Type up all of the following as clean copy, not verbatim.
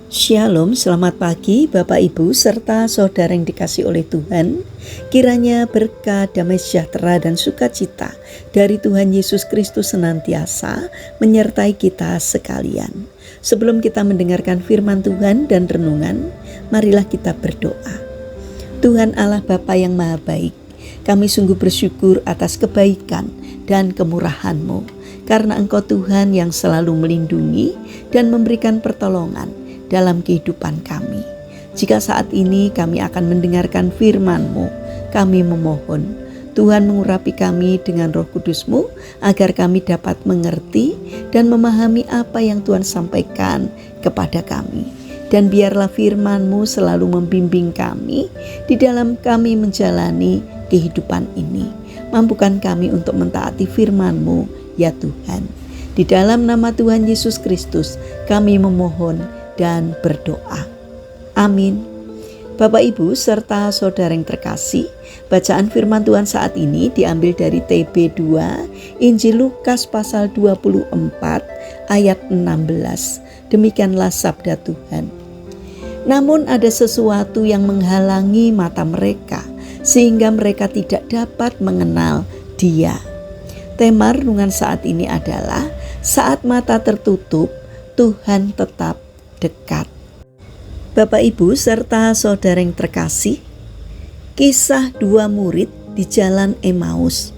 Shalom, selamat pagi Bapak Ibu serta saudara yang dikasihi oleh Tuhan. Kiranya berkat, damai sejahtera dan sukacita dari Tuhan Yesus Kristus senantiasa menyertai kita sekalian. Sebelum kita mendengarkan firman Tuhan dan renungan, marilah kita berdoa. Tuhan Allah Bapa yang Maha Baik, kami sungguh bersyukur atas kebaikan dan kemurahan-Mu, karena Engkau Tuhan yang selalu melindungi dan memberikan pertolongan dalam kehidupan kami. Jika saat ini kami akan mendengarkan firman-Mu, kami memohon Tuhan mengurapi kami dengan Roh Kudus-Mu agar kami dapat mengerti dan memahami apa yang Tuhan sampaikan kepada kami. Dan biarlah firman-Mu selalu membimbing kami di dalam kami menjalani kehidupan ini. Mampukan kami untuk mentaati firman-Mu ya Tuhan. Di dalam nama Tuhan Yesus Kristus kami memohon dan berdoa. Amin. Bapak Ibu serta saudara yang terkasih, bacaan firman Tuhan saat ini diambil dari TB2 Injil Lukas pasal 24 ayat 16. Demikianlah sabda Tuhan. Namun ada sesuatu yang menghalangi mata mereka sehingga mereka tidak dapat mengenal Dia. Tema renungan saat ini adalah saat mata tertutup, Tuhan tetap dekat. Bapak Ibu serta saudara yang terkasih, kisah dua murid di jalan Emmaus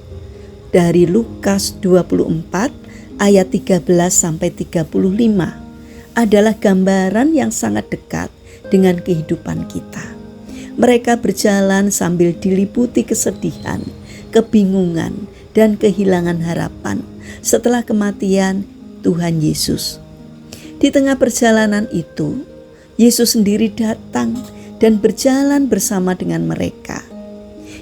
dari Lukas 24 ayat 13 sampai 35 adalah gambaran yang sangat dekat dengan kehidupan kita. Mereka berjalan sambil diliputi kesedihan, kebingungan, dan kehilangan harapan setelah kematian Tuhan Yesus. Di tengah perjalanan itu, Yesus sendiri datang dan berjalan bersama dengan mereka.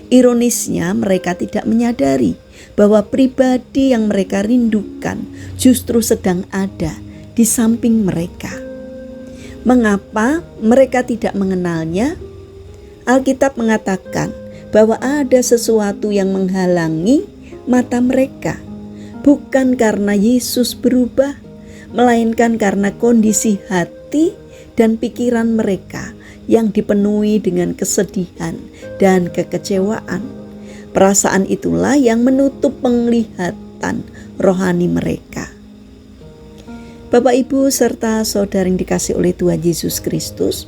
Ironisnya, mereka tidak menyadari bahwa pribadi yang mereka rindukan justru sedang ada di samping mereka. Mengapa mereka tidak mengenalnya? Alkitab mengatakan bahwa ada sesuatu yang menghalangi mata mereka, bukan karena Yesus berubah, melainkan karena kondisi hati dan pikiran mereka yang dipenuhi dengan kesedihan dan kekecewaan. Perasaan itulah yang menutup penglihatan rohani mereka. Bapak Ibu serta saudara yang dikasihi oleh Tuhan Yesus Kristus,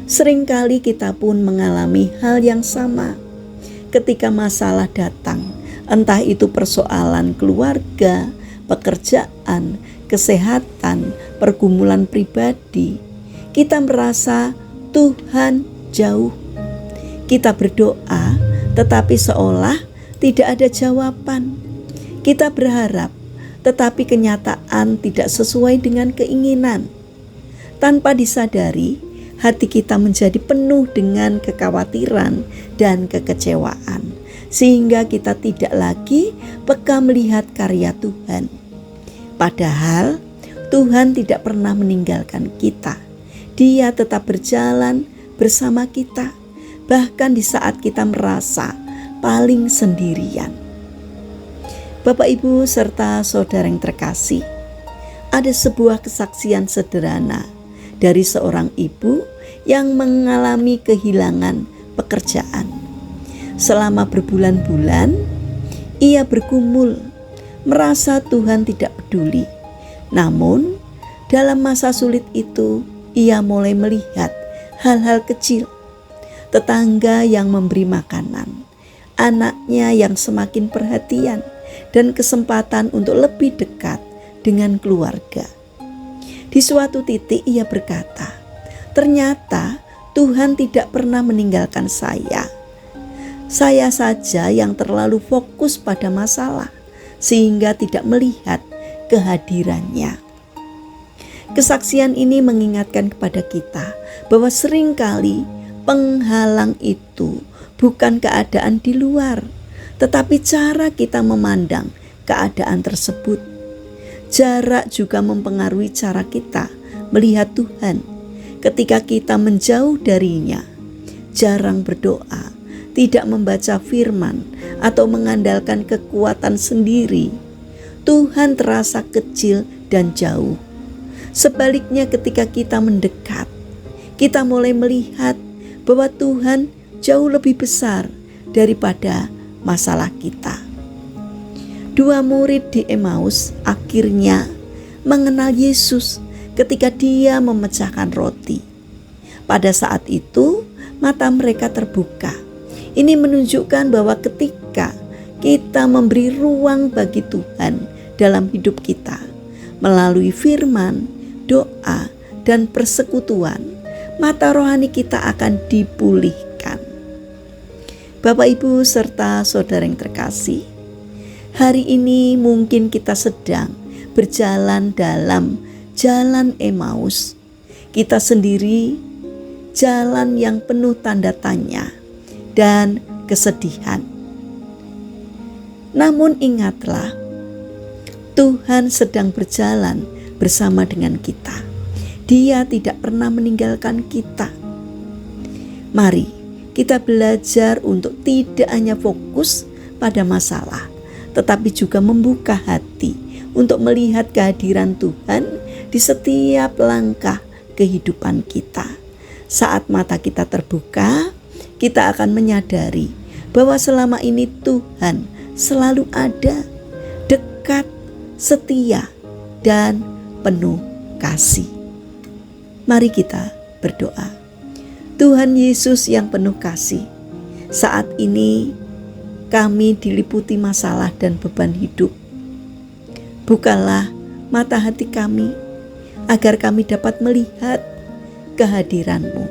seringkali kita pun mengalami hal yang sama ketika masalah datang, entah itu persoalan keluarga, pekerjaan, kesehatan, pergumulan pribadi. Kita merasa Tuhan jauh. Kita berdoa, tetapi seolah tidak ada jawaban. Kita berharap, tetapi kenyataan tidak sesuai dengan keinginan. Tanpa disadari, hati kita menjadi penuh dengan kekhawatiran dan kekecewaan, sehingga kita tidak lagi peka melihat karya Tuhan. Padahal Tuhan tidak pernah meninggalkan kita. Dia tetap berjalan bersama kita, bahkan di saat kita merasa paling sendirian. Bapak Ibu serta saudara yang terkasih, ada sebuah kesaksian sederhana dari seorang ibu yang mengalami kehilangan pekerjaan. Selama berbulan-bulan, ia bergumul, merasa Tuhan tidak peduli. Namun, dalam masa sulit itu, ia mulai melihat hal-hal kecil. Tetangga yang memberi makanan, anaknya yang semakin perhatian, dan kesempatan untuk lebih dekat dengan keluarga. Di suatu titik ia berkata, ternyata Tuhan tidak pernah meninggalkan saya. Saya saja yang terlalu fokus pada masalah, sehingga tidak melihat kehadirannya. Kesaksian ini mengingatkan kepada kita bahwa seringkali penghalang itu bukan keadaan di luar, tetapi cara kita memandang keadaan tersebut. Jarak juga mempengaruhi cara kita melihat Tuhan. Ketika kita menjauh darinya, jarang berdoa, tidak membaca firman, atau mengandalkan kekuatan sendiri, Tuhan terasa kecil dan jauh. Sebaliknya ketika kita mendekat, kita mulai melihat bahwa Tuhan jauh lebih besar daripada masalah kita. Dua murid di Emmaus akhirnya mengenal Yesus ketika dia memecahkan roti. Pada saat itu mata mereka terbuka. Ini menunjukkan bahwa ketika kita memberi ruang bagi Tuhan dalam hidup kita melalui firman, doa, dan persekutuan, mata rohani kita akan dipulihkan. Bapak, Ibu, serta saudara yang terkasih, hari ini mungkin kita sedang berjalan dalam jalan Emmaus. Kita sendiri jalan yang penuh tanda tanya dan kesedihan. Namun ingatlah, Tuhan sedang berjalan bersama dengan kita. Dia tidak pernah meninggalkan kita. Mari kita belajar untuk tidak hanya fokus pada masalah, tetapi juga membuka hati untuk melihat kehadiran Tuhan di setiap langkah kehidupan kita. Saat mata kita terbuka, kita akan menyadari bahwa selama ini Tuhan selalu ada, dekat, setia, dan penuh kasih. Mari kita berdoa. Tuhan Yesus yang penuh kasih, saat ini kami diliputi masalah dan beban hidup. Bukalah mata hati kami agar kami dapat melihat kehadiran-Mu.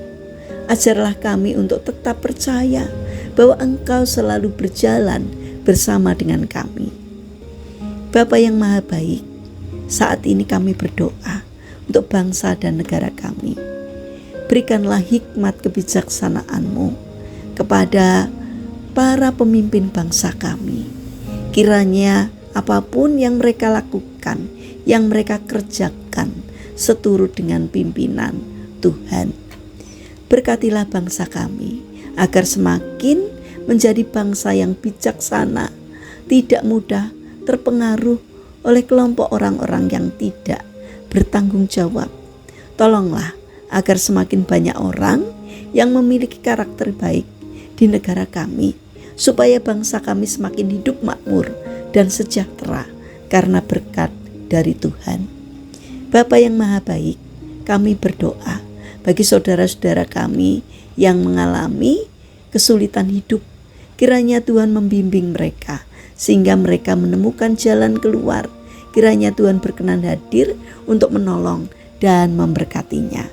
Ajarlah kami untuk tetap percaya bahwa Engkau selalu berjalan bersama dengan kami. Bapa yang Maha Baik, saat ini kami berdoa untuk bangsa dan negara kami. Berikanlah hikmat kebijaksanaan-Mu kepada para pemimpin bangsa kami. Kiranya apapun yang mereka lakukan, yang mereka kerjakan, seturut dengan pimpinan Tuhan. Berkatilah bangsa kami agar semakin menjadi bangsa yang bijaksana, tidak mudah terpengaruh oleh kelompok orang-orang yang tidak bertanggung jawab. Tolonglah agar semakin banyak orang yang memiliki karakter baik di negara kami, supaya bangsa kami semakin hidup makmur dan sejahtera karena berkat dari Tuhan. Bapa yang Maha Baik, kami berdoa bagi saudara-saudara kami yang mengalami kesulitan hidup. Kiranya Tuhan membimbing mereka sehingga mereka menemukan jalan keluar. Kiranya Tuhan berkenan hadir untuk menolong dan memberkatinya.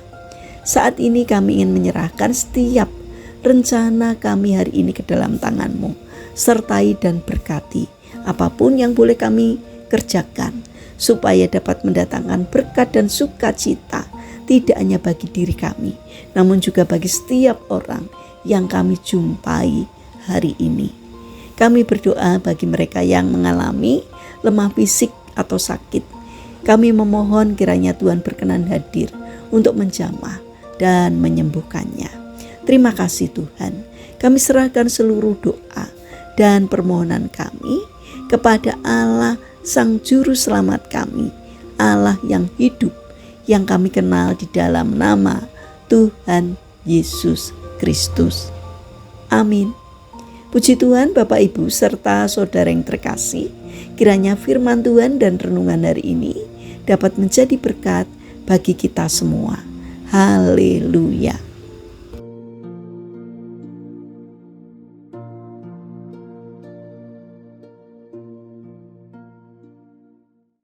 Saat ini kami ingin menyerahkan setiap rencana kami hari ini ke dalam tangan-Mu. Sertai dan berkati apapun yang boleh kami kerjakan, supaya dapat mendatangkan berkat dan sukacita, tidak hanya bagi diri kami, namun juga bagi setiap orang yang kami jumpai hari ini. Kami berdoa bagi mereka yang mengalami lemah fisik atau sakit. Kami memohon kiranya Tuhan berkenan hadir untuk menjamah dan menyembuhkannya. Terima kasih Tuhan. Kami serahkan seluruh doa dan permohonan kami kepada Allah Sang Juru Selamat kami, Allah yang hidup, yang kami kenal di dalam nama Tuhan Yesus Kristus. Amin. Puji Tuhan, Bapak, Ibu, serta saudara yang terkasih, kiranya firman Tuhan dan renungan hari ini dapat menjadi berkat bagi kita semua. Haleluya.